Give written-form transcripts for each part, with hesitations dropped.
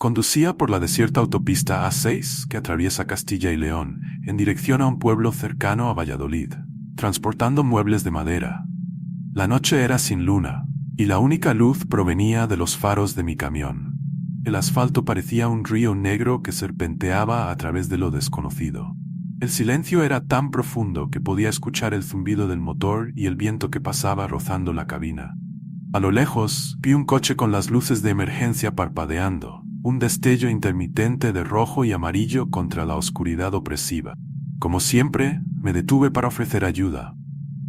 Conducía por la desierta autopista A6 que atraviesa Castilla y León, en dirección a un pueblo cercano a Valladolid, transportando muebles de madera. La noche era sin luna, y la única luz provenía de los faros de mi camión. El asfalto parecía un río negro que serpenteaba a través de lo desconocido. El silencio era tan profundo que podía escuchar el zumbido del motor y el viento que pasaba rozando la cabina. A lo lejos, vi un coche con las luces de emergencia parpadeando, un destello intermitente de rojo y amarillo contra la oscuridad opresiva. Como siempre, me detuve para ofrecer ayuda.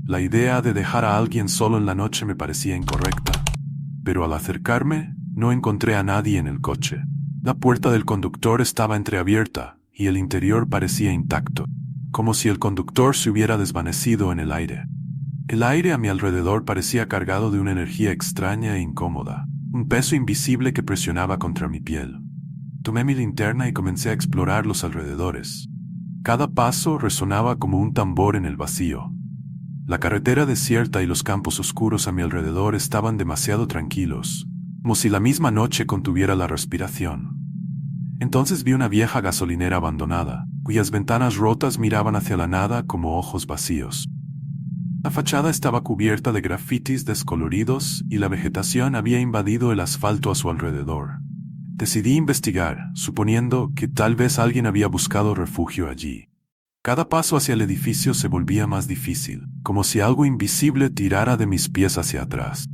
La idea de dejar a alguien solo en la noche me parecía incorrecta. Pero al acercarme, no encontré a nadie en el coche. La puerta del conductor estaba entreabierta y el interior parecía intacto, como si el conductor se hubiera desvanecido en el aire. El aire a mi alrededor parecía cargado de una energía extraña e incómoda, un peso invisible que presionaba contra mi piel. Tomé mi linterna y comencé a explorar los alrededores. Cada paso resonaba como un tambor en el vacío. La carretera desierta y los campos oscuros a mi alrededor estaban demasiado tranquilos, como si la misma noche contuviera la respiración. Entonces vi una vieja gasolinera abandonada, cuyas ventanas rotas miraban hacia la nada como ojos vacíos. La fachada estaba cubierta de grafitis descoloridos y la vegetación había invadido el asfalto a su alrededor. Decidí investigar, suponiendo que tal vez alguien había buscado refugio allí. Cada paso hacia el edificio se volvía más difícil, como si algo invisible tirara de mis pies hacia atrás.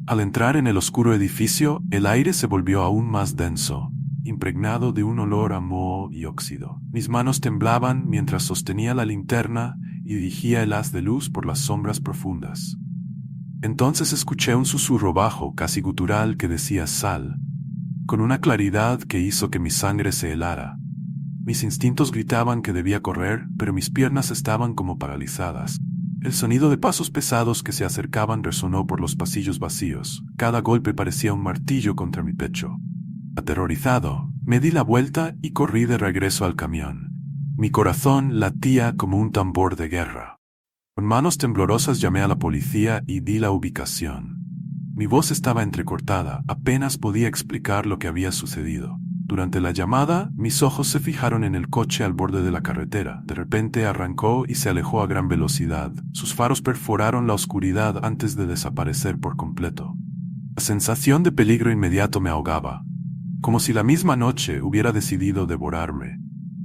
Al entrar en el oscuro edificio, el aire se volvió aún más denso, impregnado de un olor a moho y óxido. Mis manos temblaban mientras sostenía la linterna y dirigía el haz de luz por las sombras profundas. Entonces escuché un susurro bajo, casi gutural, que decía «sal», con una claridad que hizo que mi sangre se helara. Mis instintos gritaban que debía correr, pero mis piernas estaban como paralizadas. El sonido de pasos pesados que se acercaban resonó por los pasillos vacíos. Cada golpe parecía un martillo contra mi pecho. Aterrorizado, me di la vuelta y corrí de regreso al camión. Mi corazón latía como un tambor de guerra. Con manos temblorosas llamé a la policía y di la ubicación. Mi voz estaba entrecortada, apenas podía explicar lo que había sucedido. Durante la llamada, mis ojos se fijaron en el coche al borde de la carretera. De repente arrancó y se alejó a gran velocidad. Sus faros perforaron la oscuridad antes de desaparecer por completo. La sensación de peligro inmediato me ahogaba, como si la misma noche hubiera decidido devorarme.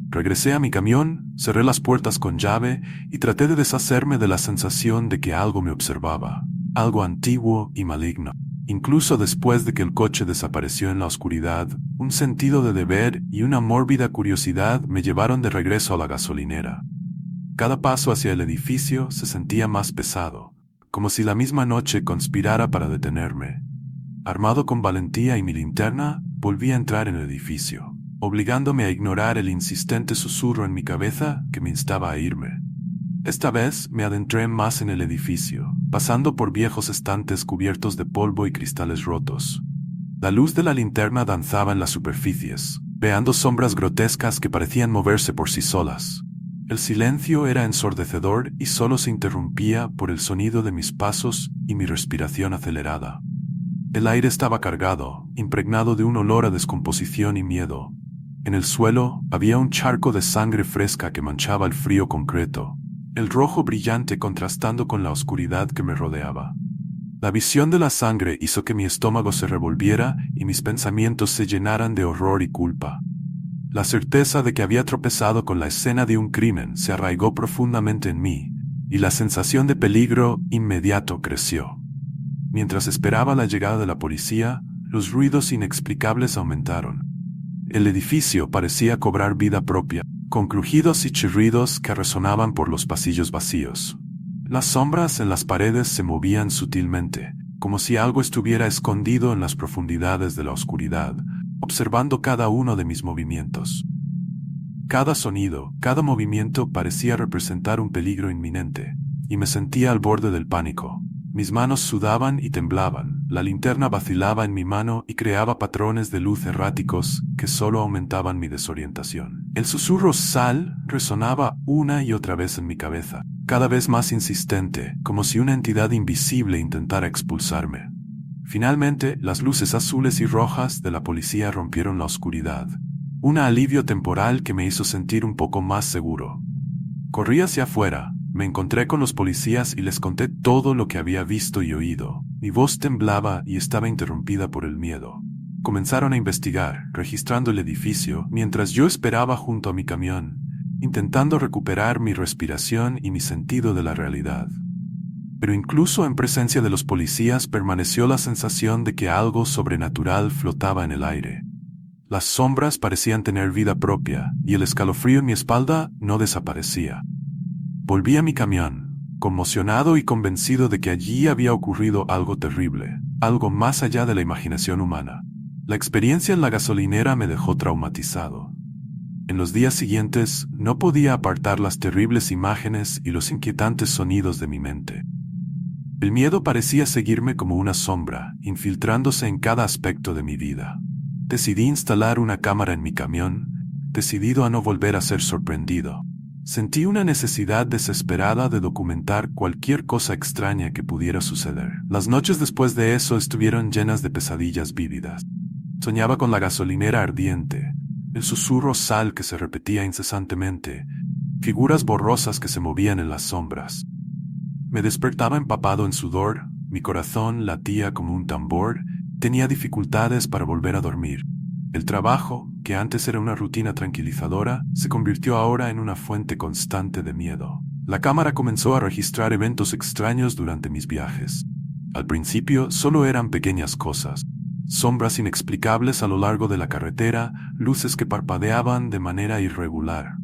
Regresé a mi camión, cerré las puertas con llave y traté de deshacerme de la sensación de que algo me observaba, algo antiguo y maligno. Incluso después de que el coche desapareció en la oscuridad, un sentido de deber y una mórbida curiosidad me llevaron de regreso a la gasolinera. Cada paso hacia el edificio se sentía más pesado, como si la misma noche conspirara para detenerme. Armado con valentía y mi linterna, volví a entrar en el edificio, obligándome a ignorar el insistente susurro en mi cabeza que me instaba a irme. Esta vez me adentré más en el edificio, pasando por viejos estantes cubiertos de polvo y cristales rotos. La luz de la linterna danzaba en las superficies, creando sombras grotescas que parecían moverse por sí solas. El silencio era ensordecedor y solo se interrumpía por el sonido de mis pasos y mi respiración acelerada. El aire estaba cargado, impregnado de un olor a descomposición y miedo. En el suelo había un charco de sangre fresca que manchaba el frío concreto, el rojo brillante contrastando con la oscuridad que me rodeaba. La visión de la sangre hizo que mi estómago se revolviera y mis pensamientos se llenaran de horror y culpa. La certeza de que había tropezado con la escena de un crimen se arraigó profundamente en mí, y la sensación de peligro inmediato creció. Mientras esperaba la llegada de la policía, los ruidos inexplicables aumentaron. El edificio parecía cobrar vida propia, con crujidos y chirridos que resonaban por los pasillos vacíos. Las sombras en las paredes se movían sutilmente, como si algo estuviera escondido en las profundidades de la oscuridad, observando cada uno de mis movimientos. Cada sonido, cada movimiento parecía representar un peligro inminente, y me sentía al borde del pánico. Mis manos sudaban y temblaban, la linterna vacilaba en mi mano y creaba patrones de luz erráticos que solo aumentaban mi desorientación. El susurro «sal» resonaba una y otra vez en mi cabeza, cada vez más insistente, como si una entidad invisible intentara expulsarme. Finalmente, las luces azules y rojas de la policía rompieron la oscuridad. Un alivio temporal que me hizo sentir un poco más seguro. Corrí hacia afuera, me encontré con los policías y les conté todo lo que había visto y oído. Mi voz temblaba y estaba interrumpida por el miedo. Comenzaron a investigar, registrando el edificio, mientras yo esperaba junto a mi camión, intentando recuperar mi respiración y mi sentido de la realidad. Pero incluso en presencia de los policías permaneció la sensación de que algo sobrenatural flotaba en el aire. Las sombras parecían tener vida propia, y el escalofrío en mi espalda no desaparecía. Volví a mi camión, conmocionado y convencido de que allí había ocurrido algo terrible, algo más allá de la imaginación humana. La experiencia en la gasolinera me dejó traumatizado. En los días siguientes no podía apartar las terribles imágenes y los inquietantes sonidos de mi mente. El miedo parecía seguirme como una sombra, infiltrándose en cada aspecto de mi vida. Decidí instalar una cámara en mi camión, decidido a no volver a ser sorprendido. Sentí una necesidad desesperada de documentar cualquier cosa extraña que pudiera suceder. Las noches después de eso estuvieron llenas de pesadillas vívidas. Soñaba con la gasolinera ardiente, el susurro sal que se repetía incesantemente, figuras borrosas que se movían en las sombras. Me despertaba empapado en sudor, mi corazón latía como un tambor, tenía dificultades para volver a dormir. El trabajo, que antes era una rutina tranquilizadora, se convirtió ahora en una fuente constante de miedo. La cámara comenzó a registrar eventos extraños durante mis viajes. Al principio solo eran pequeñas cosas. Sombras inexplicables a lo largo de la carretera, luces que parpadeaban de manera irregular.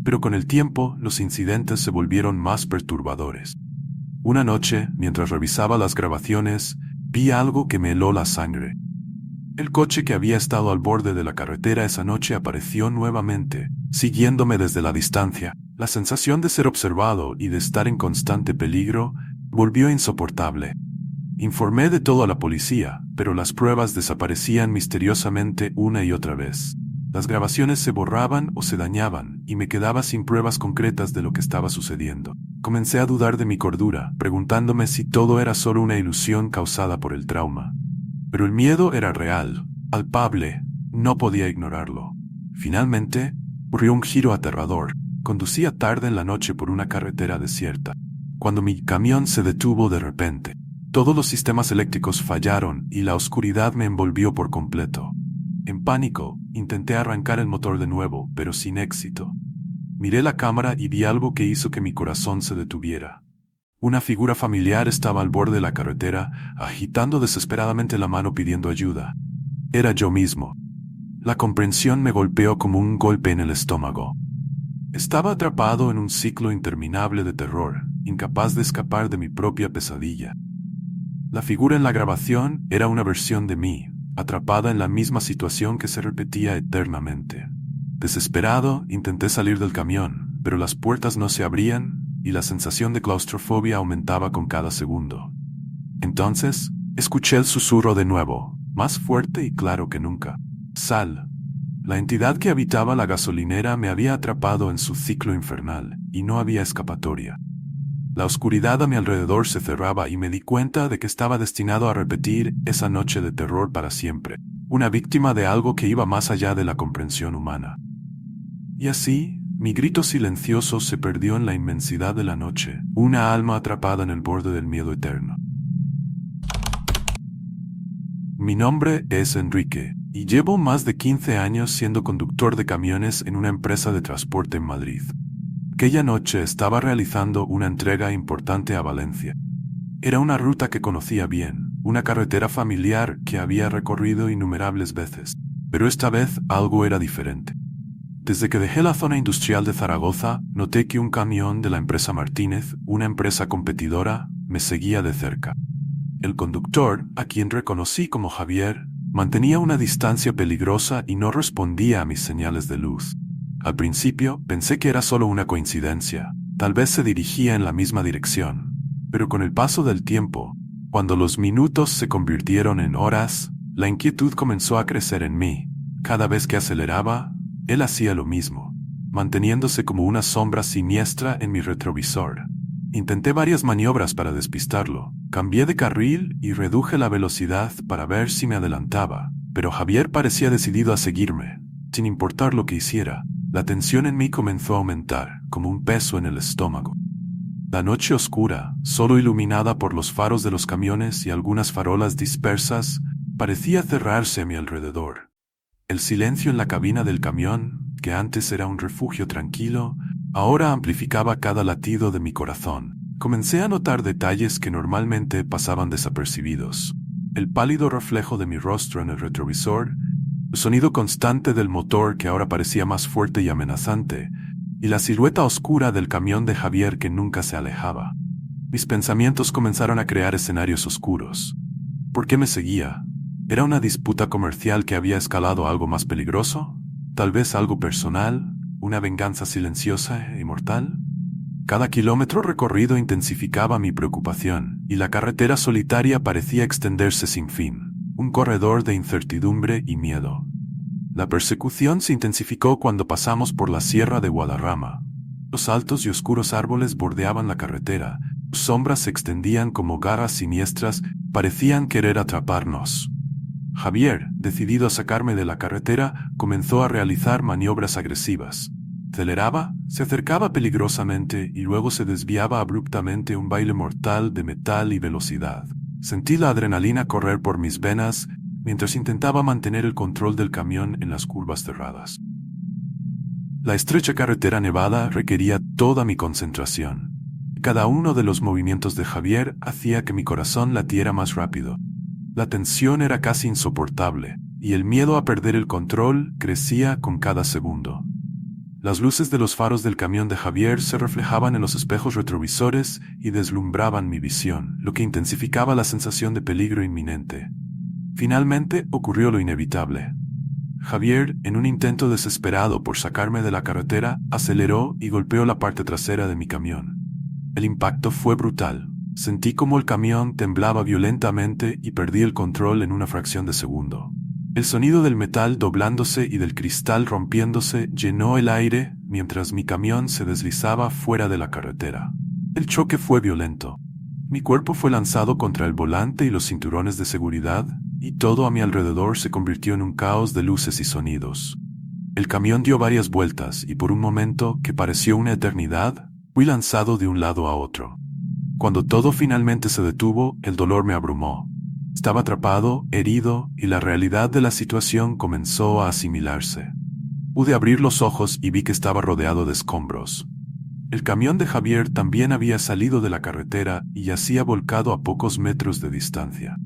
Pero con el tiempo, los incidentes se volvieron más perturbadores. Una noche, mientras revisaba las grabaciones, vi algo que me heló la sangre. El coche que había estado al borde de la carretera esa noche apareció nuevamente, siguiéndome desde la distancia. La sensación de ser observado y de estar en constante peligro volvió insoportable. Informé de todo a la policía, pero las pruebas desaparecían misteriosamente una y otra vez. Las grabaciones se borraban o se dañaban, y me quedaba sin pruebas concretas de lo que estaba sucediendo. Comencé a dudar de mi cordura, preguntándome si todo era solo una ilusión causada por el trauma. Pero el miedo era real, palpable, no podía ignorarlo. Finalmente, ocurrió un giro aterrador. Conducía tarde en la noche por una carretera desierta, cuando mi camión se detuvo de repente. Todos los sistemas eléctricos fallaron y la oscuridad me envolvió por completo. En pánico, intenté arrancar el motor de nuevo, pero sin éxito. Miré la cámara y vi algo que hizo que mi corazón se detuviera. Una figura familiar estaba al borde de la carretera, agitando desesperadamente la mano pidiendo ayuda. Era yo mismo. La comprensión me golpeó como un golpe en el estómago. Estaba atrapado en un ciclo interminable de terror, incapaz de escapar de mi propia pesadilla. La figura en la grabación era una versión de mí, atrapada en la misma situación que se repetía eternamente. Desesperado, intenté salir del camión, pero las puertas no se abrían y la sensación de claustrofobia aumentaba con cada segundo. Entonces, escuché el susurro de nuevo, más fuerte y claro que nunca. Sal. La entidad que habitaba la gasolinera me había atrapado en su ciclo infernal, y no había escapatoria. La oscuridad a mi alrededor se cerraba y me di cuenta de que estaba destinado a repetir esa noche de terror para siempre, una víctima de algo que iba más allá de la comprensión humana. Y así, mi grito silencioso se perdió en la inmensidad de la noche, una alma atrapada en el borde del miedo eterno. Mi nombre es Enrique, y llevo más de 15 años siendo conductor de camiones en una empresa de transporte en Madrid. Aquella noche estaba realizando una entrega importante a Valencia. Era una ruta que conocía bien, una carretera familiar que había recorrido innumerables veces, pero esta vez algo era diferente. Desde que dejé la zona industrial de Zaragoza, noté que un camión de la empresa Martínez, una empresa competidora, me seguía de cerca. El conductor, a quien reconocí como Javier, mantenía una distancia peligrosa y no respondía a mis señales de luz. Al principio pensé que era solo una coincidencia, tal vez se dirigía en la misma dirección, pero con el paso del tiempo, cuando los minutos se convirtieron en horas, la inquietud comenzó a crecer en mí. Cada vez que aceleraba, él hacía lo mismo, manteniéndose como una sombra siniestra en mi retrovisor. Intenté varias maniobras para despistarlo, Cambié de carril y reduje la velocidad para ver si me adelantaba, pero Javier parecía decidido a seguirme, sin importar lo que hiciera. La tensión en mí comenzó a aumentar, como un peso en el estómago. La noche oscura, solo iluminada por los faros de los camiones y algunas farolas dispersas, parecía cerrarse a mi alrededor. El silencio en la cabina del camión, que antes era un refugio tranquilo, ahora amplificaba cada latido de mi corazón. Comencé a notar detalles que normalmente pasaban desapercibidos. El pálido reflejo de mi rostro en el retrovisor, el sonido constante del motor que ahora parecía más fuerte y amenazante, y la silueta oscura del camión de Javier que nunca se alejaba. Mis pensamientos comenzaron a crear escenarios oscuros. ¿Por qué me seguía? ¿Era una disputa comercial que había escalado a algo más peligroso? ¿Tal vez algo personal? ¿Una venganza silenciosa e mortal? Cada kilómetro recorrido intensificaba mi preocupación, y la carretera solitaria parecía extenderse sin fin, un corredor de incertidumbre y miedo. La persecución se intensificó cuando pasamos por la Sierra de Guadarrama. Los altos y oscuros árboles bordeaban la carretera, sus sombras se extendían como garras siniestras, parecían querer atraparnos. Javier, decidido a sacarme de la carretera, comenzó a realizar maniobras agresivas. Aceleraba, se acercaba peligrosamente y luego se desviaba abruptamente, un baile mortal de metal y velocidad. Sentí la adrenalina correr por mis venas mientras intentaba mantener el control del camión en las curvas cerradas. La estrecha carretera nevada requería toda mi concentración. Cada uno de los movimientos de Javier hacía que mi corazón latiera más rápido. La tensión era casi insoportable, y el miedo a perder el control crecía con cada segundo. Las luces de los faros del camión de Javier se reflejaban en los espejos retrovisores y deslumbraban mi visión, lo que intensificaba la sensación de peligro inminente. Finalmente ocurrió lo inevitable. Javier, en un intento desesperado por sacarme de la carretera, aceleró y golpeó la parte trasera de mi camión. El impacto fue brutal. Sentí como el camión temblaba violentamente y perdí el control en una fracción de segundo. El sonido del metal doblándose y del cristal rompiéndose llenó el aire mientras mi camión se deslizaba fuera de la carretera. El choque fue violento. Mi cuerpo fue lanzado contra el volante y los cinturones de seguridad, y todo a mi alrededor se convirtió en un caos de luces y sonidos. El camión dio varias vueltas y por un momento, que pareció una eternidad, fui lanzado de un lado a otro. Cuando todo finalmente se detuvo, el dolor me abrumó. Estaba atrapado, herido, y la realidad de la situación comenzó a asimilarse. Pude abrir los ojos y vi que estaba rodeado de escombros. El camión de Javier también había salido de la carretera y yacía volcado a pocos metros de distancia.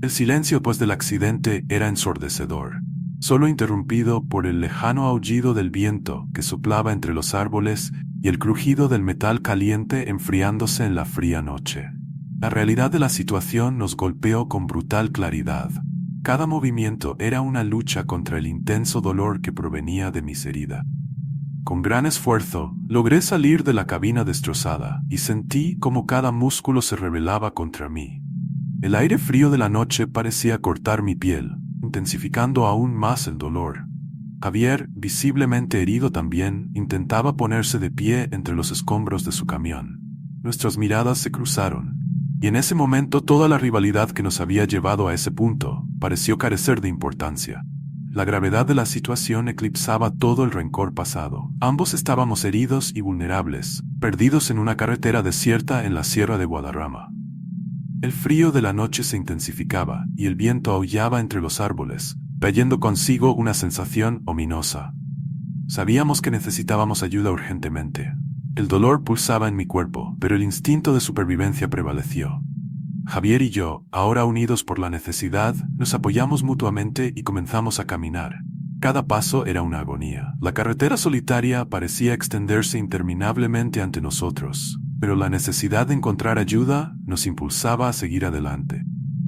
El silencio después del accidente era ensordecedor, solo interrumpido por el lejano aullido del viento que soplaba entre los árboles y el crujido del metal caliente enfriándose en la fría noche. La realidad de la situación nos golpeó con brutal claridad. Cada movimiento era una lucha contra el intenso dolor que provenía de mis heridas. Con gran esfuerzo, logré salir de la cabina destrozada y sentí como cada músculo se rebelaba contra mí. El aire frío de la noche parecía cortar mi piel, intensificando aún más el dolor. Javier, visiblemente herido también, intentaba ponerse de pie entre los escombros de su camión. Nuestras miradas se cruzaron, y en ese momento toda la rivalidad que nos había llevado a ese punto pareció carecer de importancia. La gravedad de la situación eclipsaba todo el rencor pasado. Ambos estábamos heridos y vulnerables, perdidos en una carretera desierta en la Sierra de Guadarrama. El frío de la noche se intensificaba y el viento aullaba entre los árboles, trayendo consigo una sensación ominosa. Sabíamos que necesitábamos ayuda urgentemente. El dolor pulsaba en mi cuerpo, pero el instinto de supervivencia prevaleció. Javier y yo, ahora unidos por la necesidad, nos apoyamos mutuamente y comenzamos a caminar. Cada paso era una agonía. La carretera solitaria parecía extenderse interminablemente ante nosotros, pero la necesidad de encontrar ayuda nos impulsaba a seguir adelante.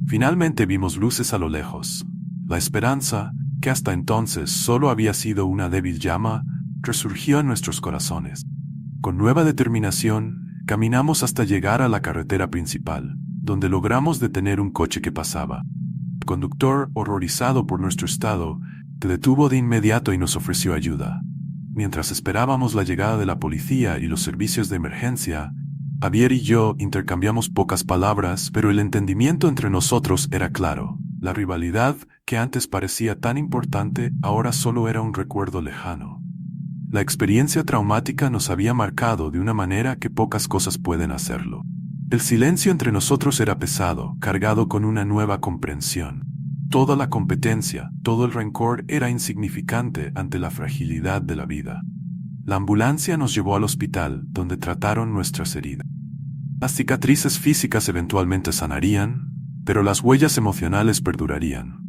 Finalmente vimos luces a lo lejos. La esperanza, que hasta entonces solo había sido una débil llama, resurgió en nuestros corazones. Con nueva determinación, caminamos hasta llegar a la carretera principal, donde logramos detener un coche que pasaba. El conductor, horrorizado por nuestro estado, se detuvo de inmediato y nos ofreció ayuda. Mientras esperábamos la llegada de la policía y los servicios de emergencia, Javier y yo intercambiamos pocas palabras, pero el entendimiento entre nosotros era claro. La rivalidad, que antes parecía tan importante, ahora solo era un recuerdo lejano. La experiencia traumática nos había marcado de una manera que pocas cosas pueden hacerlo. El silencio entre nosotros era pesado, cargado con una nueva comprensión. Toda la competencia, todo el rencor era insignificante ante la fragilidad de la vida. La ambulancia nos llevó al hospital, donde trataron nuestras heridas. Las cicatrices físicas eventualmente sanarían, pero las huellas emocionales perdurarían.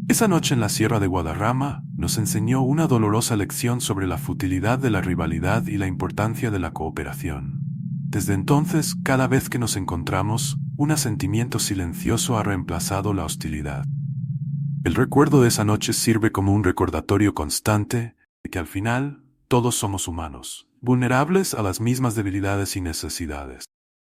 Esa noche en la Sierra de Guadarrama nos enseñó una dolorosa lección sobre la futilidad de la rivalidad y la importancia de la cooperación. Desde entonces, cada vez que nos encontramos, un asentimiento silencioso ha reemplazado la hostilidad. El recuerdo de esa noche sirve como un recordatorio constante de que al final todos somos humanos, vulnerables a las mismas debilidades y necesidades.